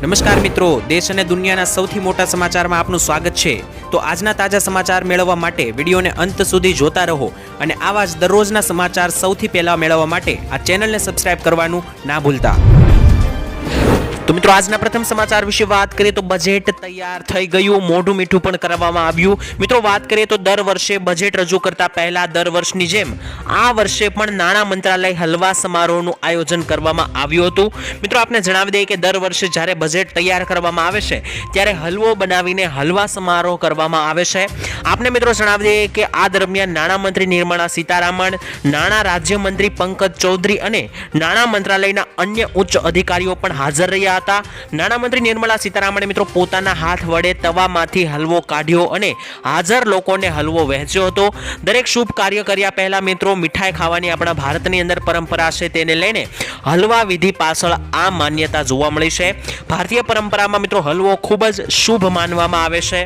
નમસ્કાર મિત્રો, દેશ અને દુનિયાના સૌથી મોટા સમાચારમાં આપનું સ્વાગત છે। તો આજના તાજા સમાચાર મેળવવા માટે વિડીયોને અંત સુધી જોતા રહો અને આવા જ દરરોજના સમાચાર સૌથી પહેલા મેળવવા માટે આ ચેનલને સબસ્ક્રાઇબ કરવાનું ના ભૂલતા। તો મિત્રો આજના પ્રથમ સમાચાર વિશે વાત કરીએ તો બજેટ તૈયાર થઈ ગયું, મોઢું મીઠું પણ કરવામાં આવ્યું। મિત્રો વાત કરીએ તો દર વર્ષે બજેટ રજૂ કરતા પહેલા દર વર્ષની જેમ આ વર્ષે પણ નાણાં મંત્રાલય હલવા સમારોહનું આયોજન કરવામાં આવ્યું હતું। મિત્રો આપને જણાવી દઈએ કે દર વર્ષે જ્યારે બજેટ તૈયાર કરવામાં આવે છે ત્યારે હલવો બનાવીને હલવા સમારોહ કરવામાં આવે છે। આપને મિત્રો જણાવી દઈએ કે આ દરમિયાન નાણાં મંત્રી નિર્મલા સીતારામન, નાણાં રાજ્યમંત્રી પંકજ ચૌધરી અને નાણાં મંત્રાલયના અન્ય ઉચ્ચ અધિકારીઓ પણ હાજર રહ્યા હતા। નાણામંત્રી નિર્મલા સીતારામણે મિત્રો પોતાના હાથ વડે તવામાંથી હલવો કાઢ્યો અને હાજર લોકોને હલવો વહેંચ્યો હતો। દરેક શુભ કાર્ય કર્યા પહેલા મિત્રો મીઠાઈ ખાવાની આપણા ભારતની અંદર પરંપરા છે, તેને લઈને હલવા વિધિ પાછળ આ માન્યતા જોવા મળી છે। ભારતીય પરંપરામાં મિત્રો હલવો ખૂબ જ શુભ માનવામાં આવે છે।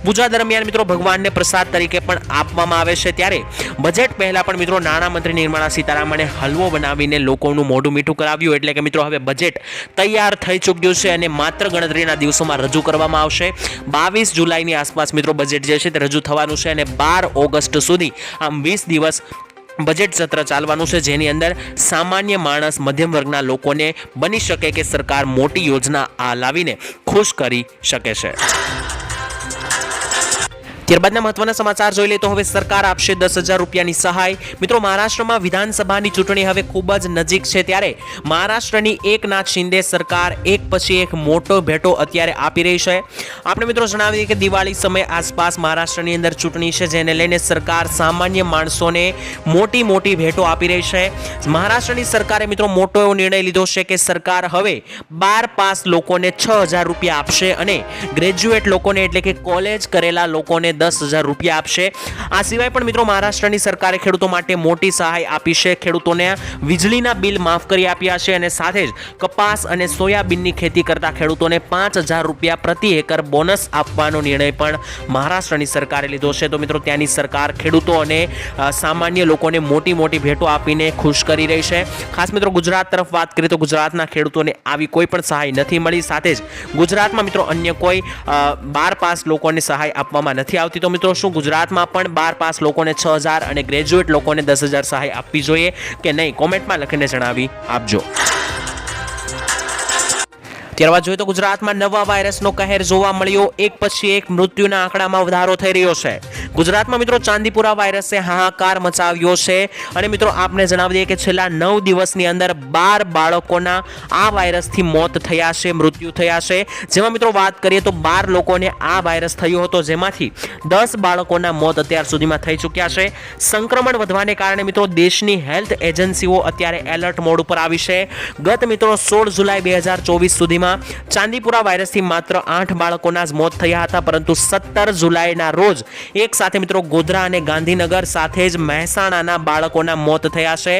પૂજા દરમિયાન મિત્રો ભગવાનને પ્રસાદ તરીકે પણ આપવામાં આવે છે। ત્યારે બજેટ પહેલા પણ મિત્રો નાણામંત્રી નિર્મલા સીતારામણે હલવો બનાવીને લોકોનું મોઢું મીઠું કરાવ્યું, એટલે કે મિત્રો હવે બજેટ તૈયાર થઈ ચૂક્યું છે અને માત્ર ગણતરીના દિવસોમાં રજૂ કરવામાં આવશે। 22 જુલાઈની આસપાસ મિત્રો બજેટ જે છે તે રજૂ થવાનું છે અને 12 ઓગસ્ટ સુધી આમ 20 દિવસ બજેટ સત્ર ચાલવાનું છે, જેની અંદર સામાન્ય માણસ, મધ્યમ વર્ગના લોકોને બની શકે કે સરકાર મોટી યોજના આ લાવીને ખુશ કરી શકે છે। ત્યારબાદના મહત્વના સમાચાર જોઈ લે તો હવે સરકાર આપશે 10,000 રૂપિયાની સહાય। મિત્રો મહારાષ્ટ્રમાં વિધાનસભાની ચૂંટણી હવે ખૂબ જ નજીક છે, ત્યારે મહારાષ્ટ્રની એકનાથ શિંદે સરકાર એક પછી એક મોટો ભેટો અત્યારે આપી રહી છે। આપણે મિત્રો જણાવીએ કે દિવાળી સમય આસપાસ મહારાષ્ટ્રની અંદર ચૂંટણી છે, જેને લઈને સરકાર સામાન્ય માણસોને મોટી ભેટો આપી રહી છે। મહારાષ્ટ્રની સરકારે મિત્રો મોટો એવો નિર્ણય લીધો છે કે સરકાર હવે 12 પાસ લોકોને 6,000 રૂપિયા આપશે અને ગ્રેજ્યુએટ લોકોને એટલે કે કોલેજ કરેલા લોકોને 10,000 રૂપિયા આપશે। આ સિવાય પણ મિત્રો મહારાષ્ટ્રની સરકારે ખેડૂતો માટે મોટી સહાય આપી છે। ખેડૂતોને વીજળીના બિલ માફ કરી આપ્યા છે અને સાથે જ કપાસ અને સોયાબીનની ખેતી કરતા ખેડૂતોને 5,000 રૂપિયા પ્રતિ એકર બોનસ આપવાનો નિર્ણય પણ મહારાષ્ટ્રની સરકારે લીધો છે। તો મિત્રો ત્યાંની સરકાર ખેડૂતો અને સામાન્ય લોકોને મોટી ભેટો આપીને ખુશ કરી રહી છે। ખાસ મિત્રો ગુજરાત તરફ વાત કરીએ તો ગુજરાતના ખેડૂતોને આવી કોઈ પણ સહાય નથી મળી, સાથે જ ગુજરાતમાં મિત્રો અન્ય કોઈ 12 પાસ લોકોને સહાય આપવામાં નથી આવતી। તો મિત્રો શું ગુજરાતમાં પણ 12 પાસ લોકોને 6,000 અને ગ્રેજ્યુએટ લોકોને 10,000 સહાય આપવી જોઈએ કે નહીં? કોમેન્ટમાં લખીને જણાવી આપજો। ત્યારબાદ જોઈએ તો ગુજરાતમાં નવા વાયરસનો કહેર જોવા મળ્યો, એક પછી એક મૃત્યુના આંકડામાં વધારો થઈ રહ્યો છે। ગુજરાતમાં મિત્રો ચાંદીપુરા વાયરસે હાહાકાર મચાવ્યો છે અને મિત્રો આપને જણાવી દઈએ કે છેલ્લા 9 દિવસની અંદર 12 બાળકોના આ વાયરસથી મોત થયા છે, મૃત્યુ થયા છે। જેમાં મિત્રો વાત કરીએ તો 12 લોકોને આ વાયરસ થયો હતો, જેમાંથી 10 બાળકોના મોત અત્યાર સુધીમાં થઈ ચૂક્યા છે। સંક્રમણ વધવાને કારણે મિત્રો દેશની હેલ્થ એજન્સીઓ અત્યારે એલર્ટ મોડ ઉપર આવી છે। ગત મિત્રો 16 જુલાઈ 2024 સુધીમાં ચાંદીપુરા વાયરસથી માત્ર 8 બાળકોના જ મોત થયા હતા, પરંતુ 17 જુલાઈના રોજ એક સાથે મિત્રો ગોધરા અને ગાંધીનગર સાથે જ મહેસાણાના બાળકોના મોત થયા છે।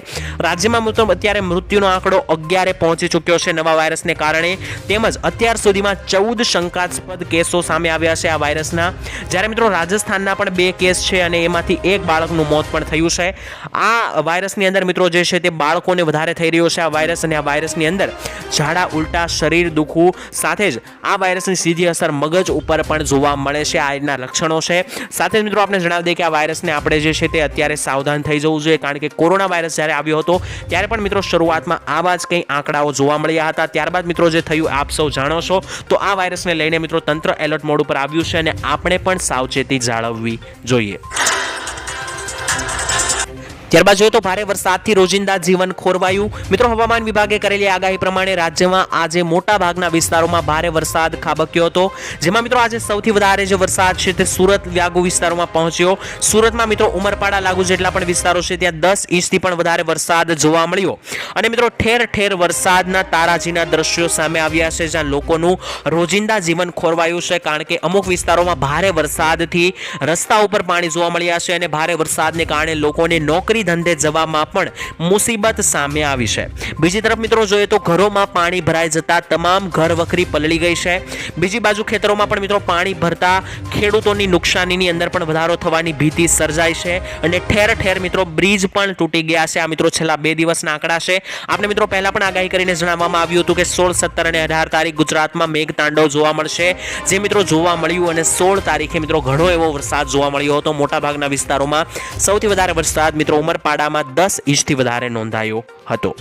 રાજ્યમાં મિત્રો અત્યારે મૃત્યુનો આંકડો 11 પહોંચી ચૂક્યો છે નવા વાયરસને કારણે, તેમજ અત્યાર સુધીમાં 14 શંકાસ્પદ કેસો સામે આવ્યા છે આ વાયરસના, જ્યારે મિત્રો રાજસ્થાનના પણ 2 કેસ છે અને એમાંથી એક બાળકનું મોત પણ થયું છે। આ વાયરસની અંદર મિત્રો જે છે તે બાળકોને વધારે થઈ રહ્યો છે આ વાયરસ, અને આ વાયરસની અંદર ઝાડા ઉલટા, શરીર દુખવું, સાથે જ આ વાયરસની સીધી અસર મગજ ઉપર પણ જોવા મળે છે। આ એના લક્ષણો છે। સાથે જ મિત્રો આપણે જણાવી દઈએ કે આ વાયરસને આપણે જે છે તે અત્યારે સાવધાન થઈ જવું જોઈએ, કારણ કે કોરોના વાયરસ જ્યારે આવ્યો હતો ત્યારે પણ મિત્રો શરૂઆતમાં આવા જ કંઈ આંકડાઓ જોવા મળ્યા હતા। ત્યારબાદ મિત્રો જે થયું આપ સૌ જાણો છો। તો આ વાયરસને લઈને મિત્રો તંત્ર એલર્ટ મોડ ઉપર આવ્યું છે અને આપણે પણ સાવચેતી જાળવવી જોઈએ। ત્યારબાદ જોઈએ તો ભારે વરસાદથી રોજિંદા જીવન ખોરવાયું। મિત્રો હવામાન વિભાગે કરેલી આગાહી પ્રમાણે રાજ્યમાં આજે મોટા ભાગના વિસ્તારોમાં ભારે વરસાદ ખાબક્યો હતો, જેમાં મિત્રો આજે સૌથી વધારે જે વરસાદ છે તે સુરત લાગુ વિસ્તારોમાં પહોંચ્યો। સુરતમાં મિત્રો ઉમરપાડા લાગુ જેટલા પણ વિસ્તારો છે ત્યાં 10 ઇંચથી પણ વધારે વરસાદ જોવા મળ્યો અને મિત્રો ઠેર ઠેર વરસાદના તારાજીના દ્રશ્યો સામે આવ્યા છે, જ્યાં લોકોનું રોજિંદા જીવન ખોરવાયું છે, કારણ કે અમુક વિસ્તારોમાં ભારે વરસાદથી રસ્તા ઉપર પાણી જોવા મળ્યા છે અને ભારે વરસાદને કારણે લોકોને નોકરી નોકરી ધંધે જવામાં પણ મુસીબત સામે આવી છે. બીજી તરફ મિત્રો જોઈએ તો ઘરોમાં પાણી ભરાઈ જતા તમામ ઘર વખરી પલળી ગઈ છે. બીજી બાજુ ખેતરોમાં પણ મિત્રો પાણી ભરતા ખેડૂતોની નુકસાનીની અંદર પણ વધારો થવાની ભીતિ સર્જાઈ છે અને ઠેર ઠેર મિત્રો બ્રિજ પણ તૂટી ગયા છે. આ મિત્રો છેલ્લા 2 દિવસના આંકડા છે. આપણે મિત્રો પહેલા પણ આગાહી કરીને જણાવવામાં આવ્યું હતું કે 16, 17 અને 18 તારીખ ગુજરાતમાં મેઘતાંડવ જોવા મળશે, જે મિત્રો જોવા મળ્યું અને 16 તારીખે મિત્રો ઘણો એવો વરસાદ જોવા મળ્યો હતો. મોટાભાગના વિસ્તારોમાં સૌથી વધારે વરસાદ મિત્રો ઉમરપાડામાં 10 ઇંચથી વધારે નોંધાયો હતો.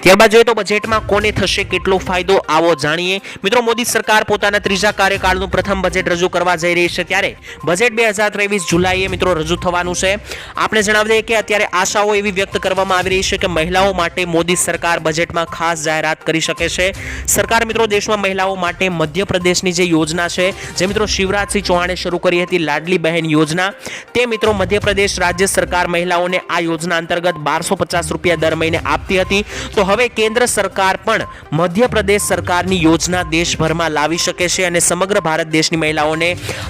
ત્યારબાદ જોઈએ તો બજેટમાં કોને થશે કેટલો ફાયદો, આવો જાણીએ. મિત્રો મોદી સરકાર પોતાના ત્રીજા કાર્યકાળનું પ્રથમ બજેટ રજૂ કરવા જઈ રહી છે, ત્યારે બજેટ 2023 જુલાઈએ મિત્રો રજૂ થવાનું છે. આપણે જણાવી દઈએ કે અત્યારે આશાઓ એવી વ્યક્ત કરવામાં આવી રહી છે કે મહિલાઓ માટે મોદી સરકાર બજેટમાં ખાસ જાહેરાત કરી શકે છે. સરકાર મિત્રો દેશમાં મહિલાઓ માટે મધ્યપ્રદેશની જે યોજના છે, જે મિત્રો શિવરાજસિંહ ચૌહાણે શરૂ કરી હતી, લાડલી બહેન યોજના, તે મિત્રો મધ્યપ્રદેશ રાજ્ય સરકાર મહિલાઓને આ યોજના અંતર્ગત 1250 રૂપિયા દર મહિને આપતી હતી. તો હવે કેન્દ્ર સરકાર પણ મધ્યપ્રદેશ સરકારની યોજના દેશભરમાં લાવી શકે છે અને સમગ્ર ભારત દેશની મહિલાઓને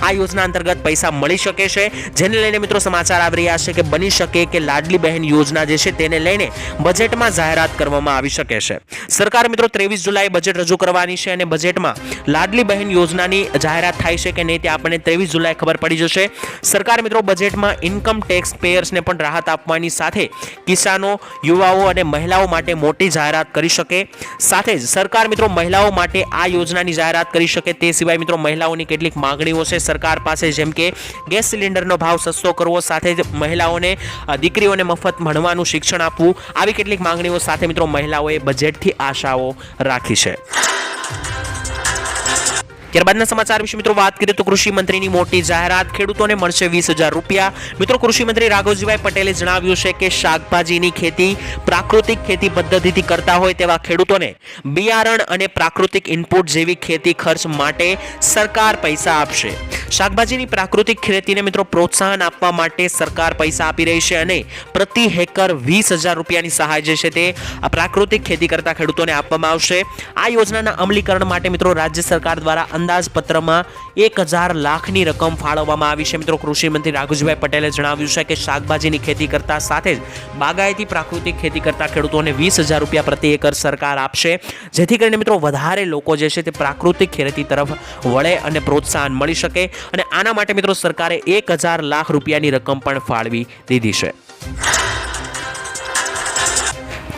આ યોજના અંતર્ગત પૈસા મળી શકે છે. જેને લઈને મિત્રો સમાચાર આવી રહ્યા છે કે બની શકે કે લાડલી બહેન યોજના જે છે તેને લઈને બજેટમાં જાહેરાત કરવામાં આવી શકે છે. સરકાર મિત્રો 23 જુલાઈ બજેટ રજૂ કરવાની છે અને બજેટમાં લાડલી બહેન યોજનાની જાહેરાત થાય છે કે નહીં તે આપણને 23 જુલાઈ ખબર પડી જશે. સરકાર મિત્રો બજેટમાં ઇન્કમ ટેક્સ પેયર્સને પણ રાહત આપવાની સાથે કિસાનો, યુવાઓ અને મહિલાઓ માટે મોટી જાહેરાત કરી શકે. સાથે જ સરકાર મિત્રો મહિલાઓ માટે આ યોજનાની જાહેરાત કરી શકે. તે સિવાય મિત્રો મહિલાઓની કેટલીક માંગણીઓ છે સરકાર પાસે, જેમ કે ગેસ સિલિન્ડરનો ભાવ સસ્તો કરવો, સાથે જ મહિલાઓને દીકરીઓને મફત ભણવાનું શિક્ષણ આપવું, આવી કેટલીક માંગણીઓ સાથે મિત્રો મહિલાઓએ બજેટથી આશાઓ રાખી છે. ત્યારબાદના સમાચાર વિશે મિત્રો વાત કરીએ તો કૃષિ મંત્રીની મોટી જાહેરાત, ખેડૂતોને મળશે 20,000 રૂપિયા. મિત્રો કૃષિ મંત્રી રાઘવજીભાઈ પટેલે જણાવ્યું છે કે શાકભાજીની ખેતી પ્રાકૃતિક ખેતી પદ્ધતિથી કરતા હોય તેવા ખેડૂતોને બિયારણ અને પ્રાકૃતિક ઇનપુટ જેવી ખેતી ખર્ચ માટે સરકાર પૈસા આપશે. શાકભાજીની પ્રાકૃતિક ખેતીને મિત્રો પ્રોત્સાહન આપવા માટે સરકાર પૈસા આપી રહી છે અને પ્રતિ હેક્ટર 20,000 રૂપિયાની સહાય જે છે તે પ્રાકૃતિક ખેતી કરતા ખેડૂતોને આપવામાં આવશે. આ યોજનાના અમલીકરણ માટે મિત્રો રાજ્ય સરકાર દ્વારા અંદાજપત્રમાં 1,000 લાખની રકમ ફાળવવામાં આવી છે. મિત્રો કૃષિ મંત્રી રાઘવજીભાઈ પટેલે જણાવ્યું છે કે શાકભાજીની ખેતી કરતા સાથે જ બાગાયતી પ્રાકૃતિક ખેતી કરતા ખેડૂતોને 20,000 રૂપિયા પ્રતિ એકર સરકાર આપશે, જેથી કરીને મિત્રો વધારે લોકો જે છે તે પ્રાકૃતિક ખેતી તરફ વળે અને પ્રોત્સાહન મળી શકે. અને આના માટે મિત્રો સરકારે 1,000 લાખ રૂપિયાની રકમ પણ ફાળવી દીધી છે.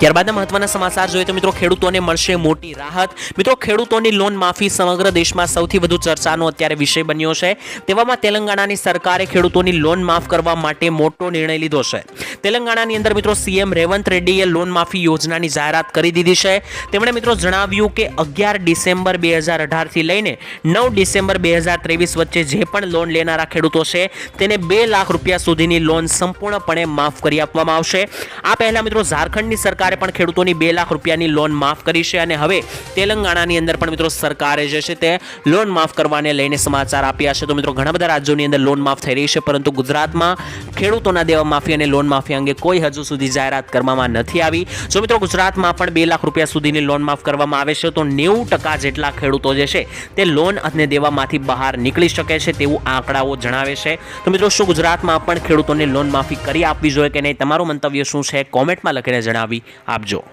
ત્યારબાદના મહત્વના સમાચાર જોઈએ તો મિત્રો ખેડૂતોને મળશે મોટી રાહત. મિત્રો ખેડૂતોની લોન માફી સમગ્ર દેશમાં સૌથી વધુ ચર્ચાનો અત્યારે વિષય બન્યો છે. તેવામાં તેલંગાણાની સરકારે ખેડૂતોની લોન માફ કરવા માટે મોટો નિર્ણય લીધો છે. તેલંગાણાની અંદર મિત્રો સીએમ રેવંત રેડ્ડીએ લોન માફી યોજનાની જાહેરાત કરી દીધી છે. તેમણે મિત્રો જણાવ્યું કે 11 ડિસેમ્બર 2018 થી લઈને 9 ડિસેમ્બર 2023 વચ્ચે જે પણ લોન લેનારા ખેડૂતો છે તેને 2 લાખ રૂપિયા સુધીની લોન સંપૂર્ણપણે માફ કરી આપવામાં આવશે. આ પહેલા મિત્રો ઝારખંડની સરકાર પણ ખેડૂતોની 2 લાખ રૂપિયાની લોન માફ કરી છે અને હવે તેલંગાણાની અંદર પણ મિત્રો સરકારે જે છે તે લોન માફ કરવાને લઈને સમાચાર આપ્યા છે. તો મિત્રો ઘણા બધા રાજ્યોની અંદર લોન માફ થઈ રહી છે, પરંતુ ગુજરાતમાં ખેડૂતોના દેવા માફી અને લોન માફી અંગે કોઈ હજુ સુધી જાહેરાત કરવામાં નથી આવી. જો મિત્રો ગુજરાતમાં પણ 2 લાખ રૂપિયા સુધીની લોન માફ કરવામાં આવે છે તો 90% જેટલા ખેડૂતો જે છે તે લોન અને દેવામાંથી બહાર નીકળી શકે છે તેવું આંકડાઓ જણાવે છે. તો મિત્રો શું ગુજરાતમાં પણ ખેડૂતોને લોન માફી કરી આપવી જોઈએ કે નહીં, તમારું મંતવ્ય શું છે કોમેન્ટમાં લખીને જણાવી આપજો.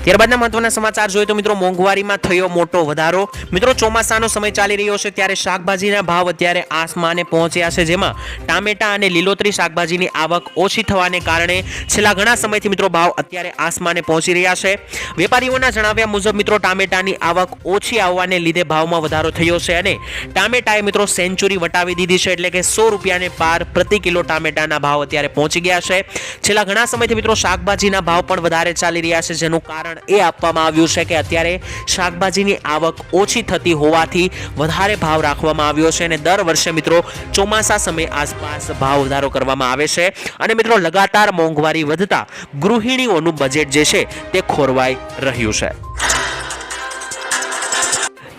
ત્યારબાદના મહત્વના સમાચાર જોઈએ તો મિત્રો મોંઘવારીમાં થયો મોટો વધારો. મિત્રો ચોમાસાનો સમય ચાલી રહ્યો છે ત્યારે શાકભાજીના ભાવ અત્યારે આસમાને પહોંચ્યા છે, જેમાં ટામેટા અને લીલોતરી શાકભાજીની આવક ઓછી થવાને કારણે છેલ્લા ઘણા સમયથી મિત્રો ભાવ અત્યારે આસમાને પહોંચી રહ્યા છે. વેપારીઓના જણાવ્યા મુજબ મિત્રો ટામેટાની આવક ઓછી આવવાને લીધે ભાવમાં વધારો થયો છે અને ટામેટાએ મિત્રો સેન્ચુરી વટાવી દીધી છે, એટલે કે 100 રૂપિયાને પાર પ્રતિ કિલો ટામેટાના ભાવ અત્યારે પહોંચી ગયા છે. છેલ્લા ઘણા સમયથી મિત્રો શાકભાજીના ભાવ પણ વધારે ચાલી રહ્યા છે, જેનું કારણ એ આપવામાં આવ્યું છે કે અત્યારે શાકભાજીની આવક ઓછી થતી હોવાથી વધારે ભાવ રાખવામાં આવ્યો છે અને દર વર્ષે મિત્રો ચોમાસા સમય આસપાસ ભાવ વધારો કરવામાં આવે છે. અને મિત્રો લગાતાર મોંઘવારી વધતા ગૃહિણીઓનું બજેટ જે છે તે ખોરવાઈ રહ્યું છે.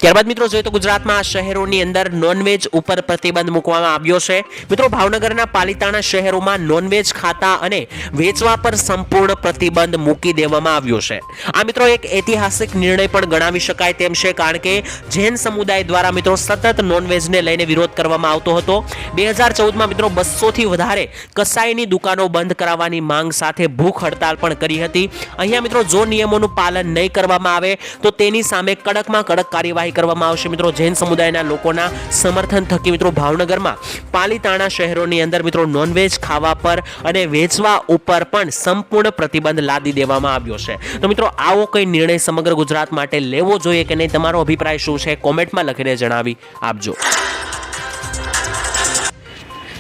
ત્યારબાદ મિત્રો જોઈએ તો ગુજરાતમાં આ શહેરોની અંદર નોનવેજ ઉપર પ્રતિબંધ મૂકવામાં આવ્યો છે. મિત્રો ભાવનગરના પાલિતાણા શહેરોમાં નોનવેજ ખાતા અને વેચવા પર સંપૂર્ણ પ્રતિબંધ મૂકી દેવામાં આવ્યો છે. આ મિત્રો એક ઐતિહાસિક નિર્ણય પણ ગણાવી શકાય તેમ છે, કારણ કે જૈન સમુદાય દ્વારા મિત્રો સતત નોનવેજને લઈને વિરોધ કરવામાં આવતો હતો. 2014માં મિત્રો 200 થી વધારે કસાઈની દુકાનો બંધ કરાવવાની માંગ સાથે ભૂખ હડતાલ પણ કરી હતી. અહીંયા મિત્રો જો નિયમોનું પાલન નહીં કરવામાં આવે તો તેની સામે કડકમાં કડક કાર્યવાહી કરવામાં આવશે. મિત્રો જૈન સમુદાયના લોકોના સમર્થન થકી મિત્રો ભાવનગરમાં પાલિતાણા શહેરોની અંદર મિત્રો નોનવેજ ખાવા પર અને વેચવા ઉપર પણ સંપૂર્ણ પ્રતિબંધ લાદી દેવામાં આવ્યો છે. તો મિત્રો આવો કઈ નિર્ણય સમગ્ર ગુજરાત માટે લેવો જોઈએ કે નહીં, તમારો અભિપ્રાય શું છે કોમેન્ટમાં લખીને જણાવી આપજો.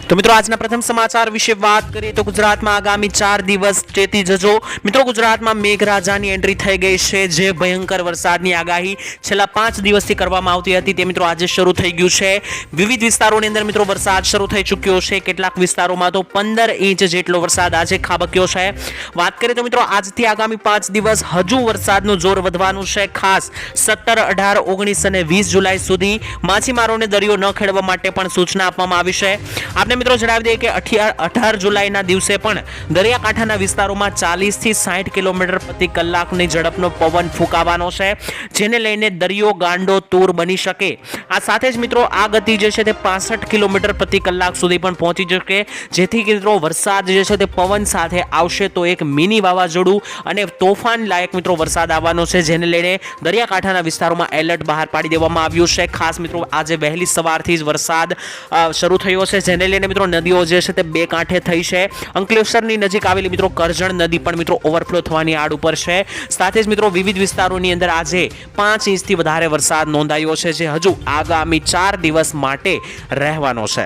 તો મિત્રો આજના પ્રથમ સમાચાર વિશે વાત કરીએ તો ગુજરાતમાં આગામી 4 દિવસ ચેતી જજો. મિત્રો ગુજરાતમાં મેઘરાજાની એન્ટ્રી થઈ ગઈ છે, જે ભયંકર વરસાદની આગાહી છેલ્લા 5 દિવસથી કરવામાં આવતી હતી તે મિત્રો આજે શરૂ થઈ ગયું છે. વિવિધ વિસ્તારોની અંદર મિત્રો વરસાદ શરૂ થઈ ચૂક્યો છે. કેટલાક વિસ્તારોમાં તો 15 ઇંચ જેટલો વરસાદ આજે ખાબક્યો છે. વાત કરીએ તો મિત્રો આજથી આગામી 5 દિવસ હજુ વરસાદનું જોર વધવાનું છે. ખાસ 17, 18, 19 અને 20 જુલાઈ સુધી માછીમારોને દરિયો ન ખેડવા માટે પણ સૂચના આપવામાં આવી છે. આપણે મિત્રો જણાવી દઈએ કે 18 જુલાઈના દિવસે પણ દરિયાકાંઠાના વિસ્તારોમાં 40 થી 60 કિલોમીટર પ્રતિ કલાકની ઝડપનો પવન ફૂંકાવાનો છે, જેને લઈને દરિયો ગાંડો તૂર બની શકે. આ સાથે જ મિત્રો આ ગતિ જે છે તે 65 કિલોમીટર પ્રતિ કલાક સુધી પણ પહોંચી શકે, જેથી મિત્રો વરસાદ જે છે તે પવન સાથે આવશે તો એક મિની વાવાઝોડું અને તોફાન લાયક મિત્રો વરસાદ આવવાનો છે, જેને લઈને દરિયાકાંઠાના વિસ્તારોમાં એલર્ટ બહાર પાડી દેવામાં આવ્યું છે. ખાસ મિત્રો આજે વહેલી સવારથી જ વરસાદ શરૂ થયો છે, જેને લઈને મિત્રો નદીઓ જે છે તે બે કાંઠે થઈ છે. અંકલેશ્વરની નજીક આવેલી મિત્રો કરજણ નદી પણ મિત્રો ઓવરફ્લો થવાની આડ ઉપર છે. સાથે જ મિત્રો વિવિધ વિસ્તારોની અંદર આજે 5 ઇંચથી વધારે વરસાદ નોંધાયો છે, જે હજુ આગામી 4 દિવસ માટે રહેવાનો છે.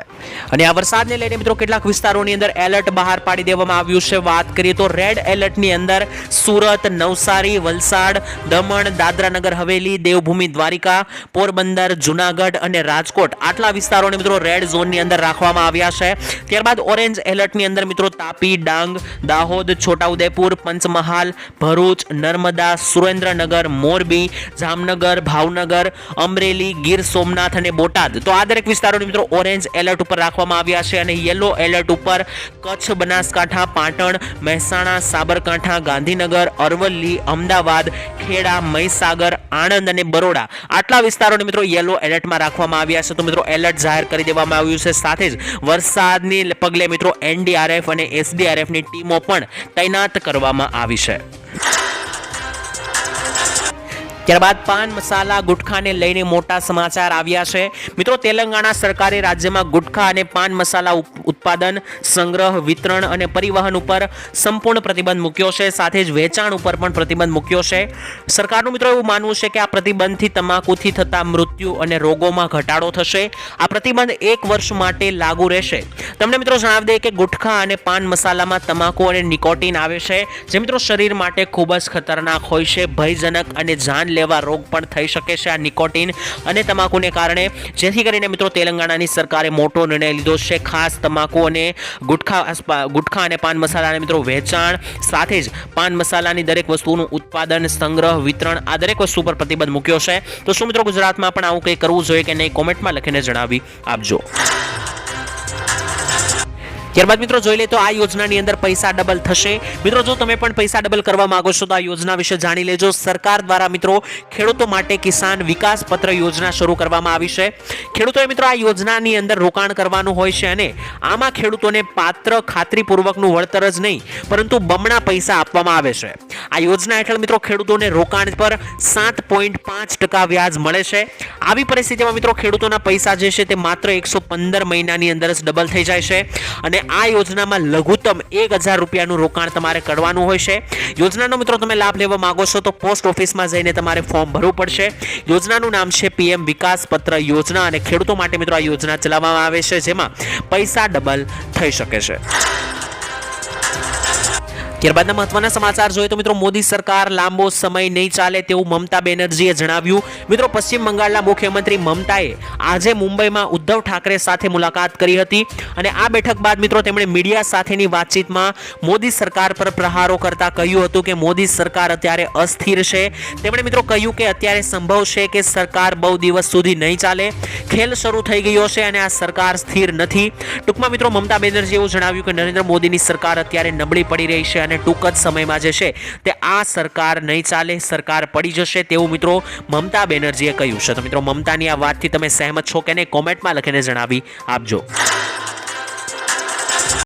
અને આ વરસાદને લઈને મિત્રો કેટલાક વિસ્તારોની અંદર એલર્ટ બહાર પાડી દેવામાં આવ્યું છે. વાત કરીએ તો રેડ એલર્ટની અંદર સુરત, નવસારી, વલસાડ, દમણ, દાદરા નગર હવેલી, દેવભૂમિ દ્વારિકા, પોરબંદર, જુનાગઢ અને રાજકોટ આટલા વિસ્તારોને મિત્રો રેડ ઝોનની અંદર રાખવામાં આવ્યા છે. ત્યારબાદ ઓરેન્જ એલર્ટની અંદર મિત્રો તાપી, ડાંગ, દાહોદ, છોટાઉદેપુર, પંચમહાલ, ભરૂચ, નર્મદા, સુરેન્દ્રનગર, મોરબી, જામનગર, ભાવનગર, અમરેલી, ગીર સોમનાથ અને બોટાદ, તો આ દરેક વિસ્તારોને મિત્રો ઓરેન્જ એલર્ટ ઉપર રાખવામાં આવ્યા છે. અને યલો એલર્ટ ઉપર કચ્છ, બનાસકાંઠા, પાટણ, મહેસાણા, સાબરકાંઠા, ગાંધીનગર, અરવલ્લી, અમદાવાદ, ખેડા, મહીસાગર, આણંદ અને બરોડા આટલા વિસ્તારોને મિત્રો યલો એલર્ટમાં રાખવામાં આવ્યા છે. તો મિત્રો એલર્ટ જાહેર કરી દેવામાં આવ્યું છે. સાથે જ વરસાદની પગલે મિત્રો NDRF અને SDRF ની ટીમો પણ તૈનાત કરવામાં આવી છે. ત્યારબાદ પાન મસાલા ગુટખાને લઈને મોટા સમાચાર આવ્યા છે. મિત્રો તેલંગાણા સરકારે રાજ્યમાં ગુટખા અને પાન મસાલા ઉત્પાદન, સંગ્રહ, વિતરણ અને પરિવહન ઉપર સંપૂર્ણ પ્રતિબંધ મૂક્યો છે. સાથે જ વેચાણ ઉપર પણ પ્રતિબંધ મૂક્યો છે. સરકારનું મિત્રો એવું માનવું છે કે આ પ્રતિબંધથી તમાકુથી થતા મૃત્યુ અને રોગોમાં ઘટાડો થશે. આ પ્રતિબંધ 1 વર્ષ માટે લાગુ રહેશે. તમને મિત્રો જણાવી દઈએ કે ગુટખા અને પાન મસાલામાં તમાકુ અને નિકોટિન આવે છે, જે મિત્રો શરીર માટે ખૂબ જ ખતરનાક હોય છે. ભયજનક અને જાન લેવા રોગ પણ થઈ શકે છે આ નિકોટિન અને તમાકુને કારણે, જેથી કરીને મિત્રો તેલંગાણાની સરકારે મોટો નિર્ણય લીધો છે. ખાસ તમાકુ અને ગુટખા અને પાન મસાલાના મિત્રો વેચાણ, સાથે જ પાન મસાલાની દરેક વસ્તુનું ઉત્પાદન, સંગ્રહ, વિતરણ આ દરેક વસ્તુ પર પ્રતિબંધ મૂક્યો છે. તો શું મિત્રો ગુજરાતમાં પણ આવું કંઈ કરવું જોઈએ કે નહીં, કોમેન્ટમાં લખીને જણાવી આપજો. ત્યારબાદ મિત્રો જોઈ લે તો આ યોજનાની અંદર પૈસા ડબલ થશે. મિત્રો જો તમે પણ પૈસા ડબલ કરવા માંગો છો તો આ યોજના વિશે જાણી લેજો. સરકાર દ્વારા મિત્રો ખેડૂતો માટે કિસાન વિકાસ પત્ર યોજના શરૂ કરવામાં આવી છે. ખેડૂતોએ મિત્રો આ યોજનાની અંદર રોકાણ કરવાનું હોય છે અને આમાં ખેડૂતોને પાત્ર ખાતરીપૂર્વકનું વળતર જ નહીં પરંતુ બમણા પૈસા આપવામાં આવે છે. આ યોજના હેઠળ મિત્રો ખેડૂતોને રોકાણ પર 7.5% વ્યાજ મળે છે. આવી પરિસ્થિતિમાં મિત્રો ખેડૂતોના પૈસા જે છે તે માત્ર 115 મહિનાની અંદર જ ડબલ થઈ જાય છે. અને આ યોજનામાં લઘુત્તમ 1000 રૂપિયાનું રોકાણ તમારે કરવાનું હોય છે. યોજનાનો મિત્રો તમે લાભ લેવા માંગો છો તો પોસ્ટ ઓફિસમાં જઈને તમારે ફોર્મ ભરવું પડશે. યોજનાનું નામ છે PM વિકાસ પત્ર યોજના અને ખેડૂતો માટે મિત્રો આ યોજના ચલાવવામાં આવે છે, જેમાં પૈસા ડબલ થઈ શકે છે. ત્યારબાદના મહત્વના સમાચાર જોઈએ તો મિત્રો મોદી સરકાર લાંબો સમય નહીં ચાલે તેવું મમતા બેનર્જીએ જણાવ્યું. મિત્રો પશ્ચિમ બંગાળના મુખ્યમંત્રી મમતાએ આજે મુંબઈમાં ઉદ્ધવ ઠાકરે સાથે મુલાકાત કરી હતી અને આ બેઠક બાદ મિત્રો તેમણે મીડિયા સાથેની વાતચીતમાં મોદી સરકાર પર પ્રહારો કરતા કહ્યું હતું કે મોદી સરકાર અત્યારે અસ્થિર છે. તેમણે મિત્રો કહ્યું કે અત્યારે સંભવ છે કે સરકાર બહુ દિવસ સુધી નહીં ચાલે. ખેલ શરૂ થઈ ગયો છે અને આ સરકાર સ્થિર નથી. ટૂંકમાં મિત્રો મમતા બેનર્જીએ એવું જણાવ્યું કે નરેન્દ્ર મોદીની સરકાર અત્યારે નબળી પડી રહી છે અને ટૂંક જ સમયમાં જે છે તે આ સરકાર નહીં ચાલે, સરકાર પડી જશે તેવું મિત્રો મમતા બેનર્જીએ કહ્યું છે. તો મિત્રો મમતાની આ વાતથી તમે સહેમત છો કે નહીં, કોમેન્ટમાં લખીને જણાવી આપજો.